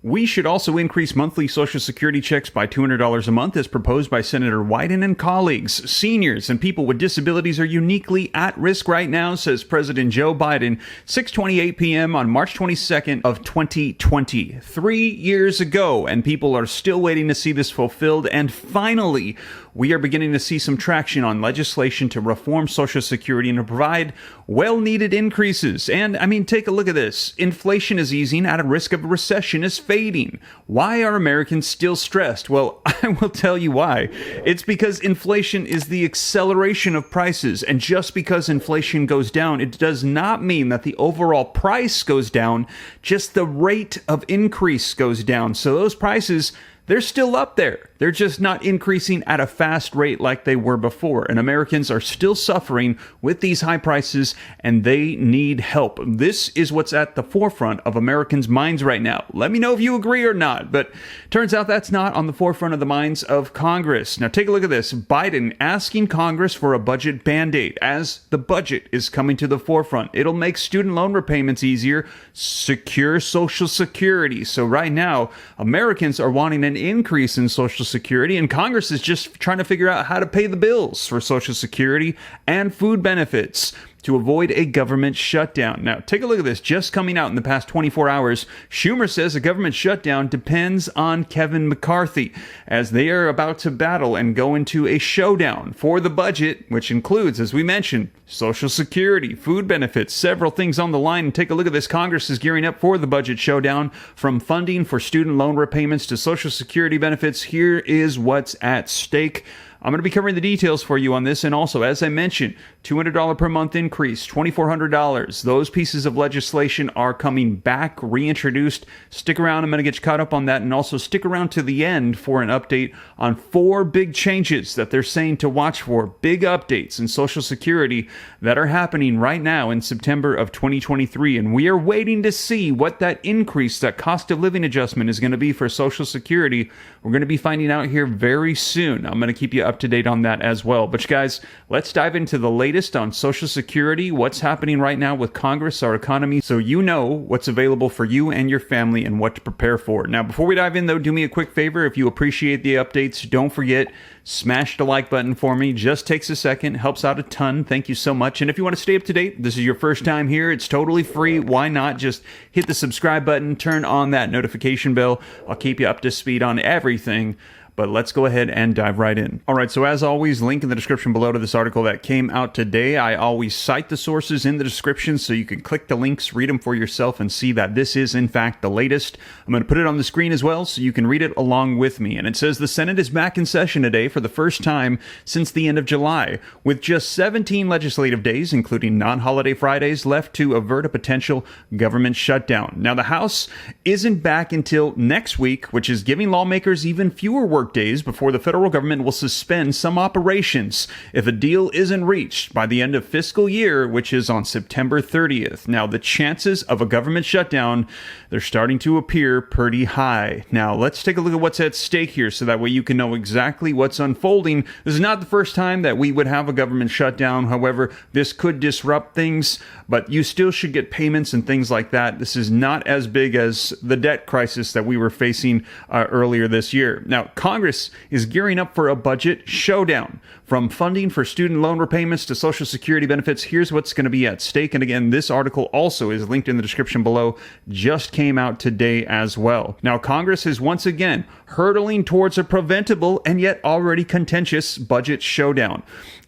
We should also increase monthly Social Security checks by $200 a month as proposed by Senator Wyden and colleagues. Seniors and people with disabilities are uniquely at risk right now, says President Joe Biden, 6:28 p.m. on March 22nd of 2020. 3 years ago, and people are still waiting to see this fulfilled. And finally, we are beginning to see some traction on legislation to reform Social Security and to provide well-needed increases. And, take a look at this. Inflation is easing, at a risk of a recession is fading. Why are Americans still stressed? Well, I will tell you why. It's because inflation is the acceleration of prices. And just because inflation goes down, it does not mean that the overall price goes down. Just the rate of increase goes down. So those prices, they're still up there. They're just not increasing at a fast rate like they were before. And Americans are still suffering with these high prices, and they need help. This is what's at the forefront of Americans' minds right now. Let me know if you agree or not. But turns out that's not on the forefront of the minds of Congress. Now take a look at this. Biden asking Congress for a budget band-aid as the budget is coming to the forefront. It'll make student loan repayments easier, secure Social Security. So right now, Americans are wanting an increase in Social Security, and Congress is just trying to figure out how to pay the bills for Social Security and food benefits to avoid a government shutdown. Now, take a look at this. Just coming out in the past 24 hours, Schumer says a government shutdown depends on Kevin McCarthy, as they are about to battle and go into a showdown for the budget, which includes, as we mentioned, Social Security, food benefits, several things on the line. And take a look at this. Congress is gearing up for the budget showdown, from funding for student loan repayments to Social Security benefits. Here is what's at stake. I'm going to be covering the details for you on this. And also, as I mentioned, $200 per month increase, $2,400. Those pieces of legislation are coming back, reintroduced. Stick around. I'm going to get you caught up on that. And also stick around to the end for an update on 4 big changes that they're saying to watch for. Big updates in Social Security that are happening right now in September of 2023. And we are waiting to see what that increase, that cost of living adjustment is going to be for Social Security. We're going to be finding out here very soon. I'm going to keep you up to date on that as well. But you guys, let's dive into the latest on Social Security, what's happening right now with Congress, our economy, so you know what's available for you and your family and what to prepare for. Now, before we dive in, though, do me a quick favor. If you appreciate the updates, don't forget, smash the like button for me. Just takes a second, helps out a ton. Thank you so much. And if you want to stay up to date, this is your first time here, it's totally free. Why not just hit the subscribe button, turn on that notification bell. I'll keep you up to speed on everything. But let's go ahead and dive right in. All right, so as always, link in the description below to this article that came out today. I always cite the sources in the description so you can click the links, read them for yourself, and see that this is, in fact, the latest. I'm going to put it on the screen as well so you can read it along with me. And it says the Senate is back in session today for the first time since the end of July, with just 17 legislative days, including non-holiday Fridays, left to avert a potential government shutdown. Now, the House isn't back until next week, which is giving lawmakers even fewer work days before the federal government will suspend some operations if a deal isn't reached by the end of fiscal year, which is on September 30th. Now, the chances of a government shutdown, they're starting to appear pretty high. Now, let's take a look at what's at stake here so that way you can know exactly what's unfolding. This is not the first time that we would have a government shutdown. However, this could disrupt things, but you still should get payments and things like that. This is not as big as the debt crisis that we were facing earlier this year. Now, Congress is gearing up for a budget showdown. From funding for student loan repayments to Social Security benefits, here's what's going to be at stake. And again, this article also is linked in the description below. Just came out today as well. Now, Congress is once again hurtling towards a preventable and yet already contentious budget showdown.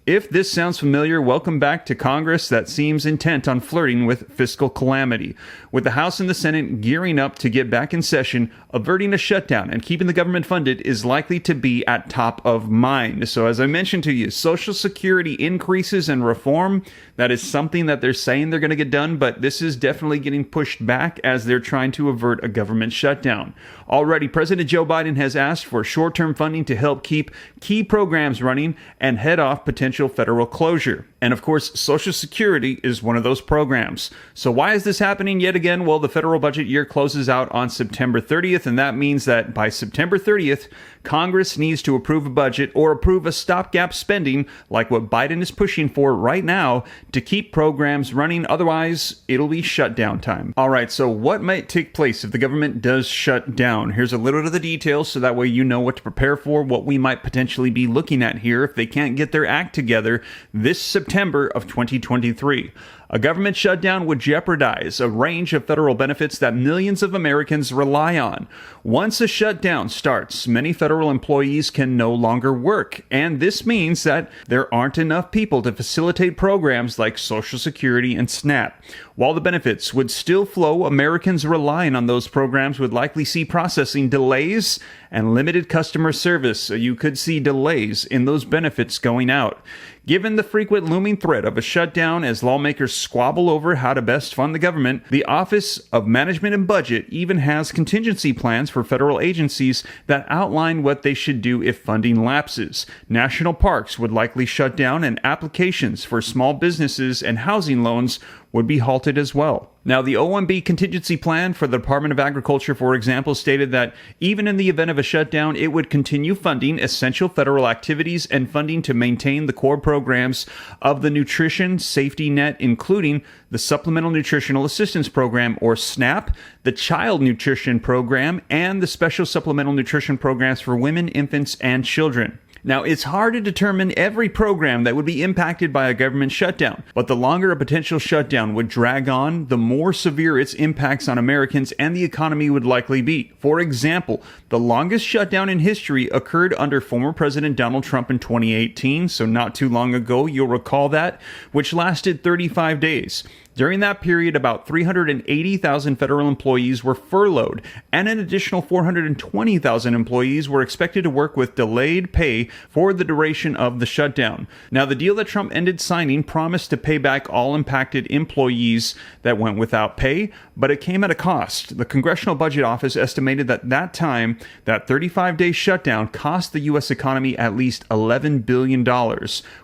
If this sounds familiar, welcome back to Congress that seems intent on flirting with fiscal calamity. With the House and the Senate gearing up to get back in session, averting a shutdown and keeping the government funded is likely to be at top of mind. So as I mentioned to you, Social Security increases and reform, that is something that they're saying they're going to get done, but this is definitely getting pushed back as they're trying to avert a government shutdown. Already, President Joe Biden has asked for short-term funding to help keep key programs running and head off potential federal closure. And of course, Social Security is one of those programs. So why is this happening yet again? Well, the federal budget year closes out on September 30th, and that means that by September 30th, Congress needs to approve a budget or approve a stopgap spending like what Biden is pushing for right now to keep programs running. Otherwise, it'll be shutdown time. All right, so what might take place if the government does shut down? Here's a little of the details so that way you know what to prepare for, what we might potentially be looking at here if they can't get their act together this September of 2023. A government shutdown would jeopardize a range of federal benefits that millions of Americans rely on. Once a shutdown starts, many federal employees can no longer work, and this means that there aren't enough people to facilitate programs like Social Security and SNAP. While the benefits would still flow, Americans relying on those programs would likely see processing delays and limited customer service, so you could see delays in those benefits going out. Given the frequent looming threat of a shutdown as lawmakers squabble over how to best fund the government, the Office of Management and Budget even has contingency plans for federal agencies that outline what they should do if funding lapses. National parks would likely shut down, and applications for small businesses and housing loans would be halted as well. Now, the OMB contingency plan for the Department of Agriculture, for example, stated that even in the event of a shutdown, it would continue funding essential federal activities and funding to maintain the core programs of the Nutrition Safety Net, including the Supplemental Nutritional Assistance Program, or SNAP, the Child Nutrition Program, and the Special Supplemental Nutrition Programs for women, infants, and children. Now, it's hard to determine every program that would be impacted by a government shutdown, but the longer a potential shutdown would drag on, the more severe its impacts on Americans and the economy would likely be. For example, the longest shutdown in history occurred under former President Donald Trump in 2018, so not too long ago, you'll recall that, which lasted 35 days. During that period, about 380,000 federal employees were furloughed, and an additional 420,000 employees were expected to work with delayed pay for the duration of the shutdown. Now, the deal that Trump ended signing promised to pay back all impacted employees that went without pay, but it came at a cost. The Congressional Budget Office estimated that that 35-day shutdown cost the U.S. economy at least $11 billion.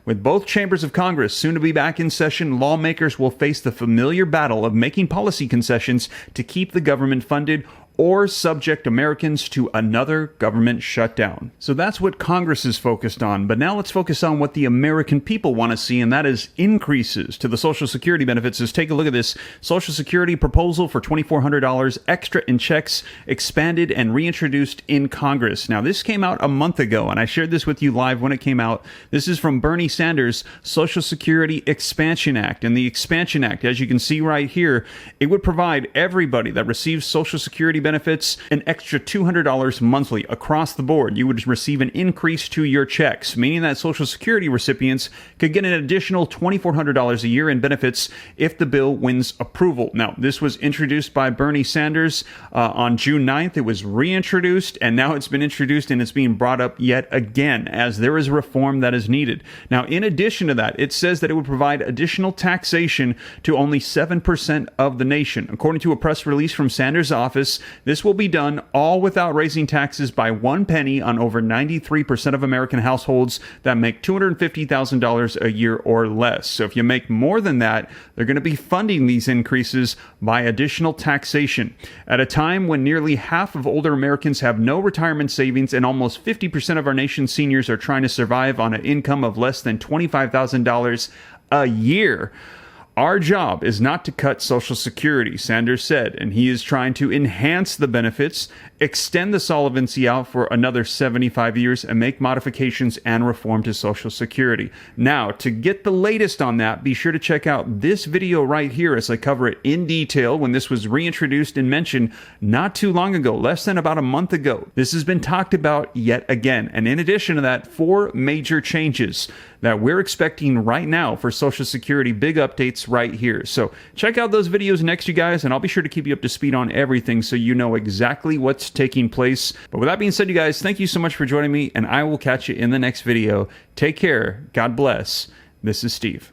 With both chambers of Congress soon to be back in session, lawmakers will face the familiar battle of making policy concessions to keep the government funded or subject Americans to another government shutdown. So that's what Congress is focused on. But now let's focus on what the American people want to see, and that is increases to the Social Security benefits. Let's take a look at this Social Security proposal for $2,400 extra in checks, expanded and reintroduced in Congress. Now, this came out a month ago, and I shared this with you live when it came out. This is from Bernie Sanders' Social Security Expansion Act. And the Expansion Act, as you can see right here, it would provide everybody that receives Social Security benefits an extra $200 monthly across the board. You would receive an increase to your checks, meaning that Social Security recipients could get an additional $2,400 a year in benefits if the bill wins approval. Now, this was introduced by Bernie Sanders on June 9th. It was reintroduced, and now it's been introduced, and it's being brought up yet again as there is reform that is needed. Now, in addition to that, it says that it would provide additional taxation to only 7% of the nation. According to a press release from Sanders' office, this will be done all without raising taxes by 1 penny on over 93% of American households that make $250,000 a year or less. So if you make more than that, they're going to be funding these increases by additional taxation. At a time when nearly half of older Americans have no retirement savings and almost 50% of our nation's seniors are trying to survive on an income of less than $25,000 a year. Our job is not to cut Social Security, Sanders said, and he is trying to enhance the benefits, extend the solvency out for another 75 years, and make modifications and reform to Social Security. Now, to get the latest on that, be sure to check out this video right here as I cover it in detail when this was reintroduced and mentioned not too long ago, less than about a month ago. This has been talked about yet again, and in addition to that, 4 major changes that we're expecting right now for Social Security, big updates right here. So check out those videos next, you guys, and I'll be sure to keep you up to speed on everything so you know exactly what's taking place. But with that being said, you guys, thank you so much for joining me, and I will catch you in the next video. Take care. God bless. This is Steve.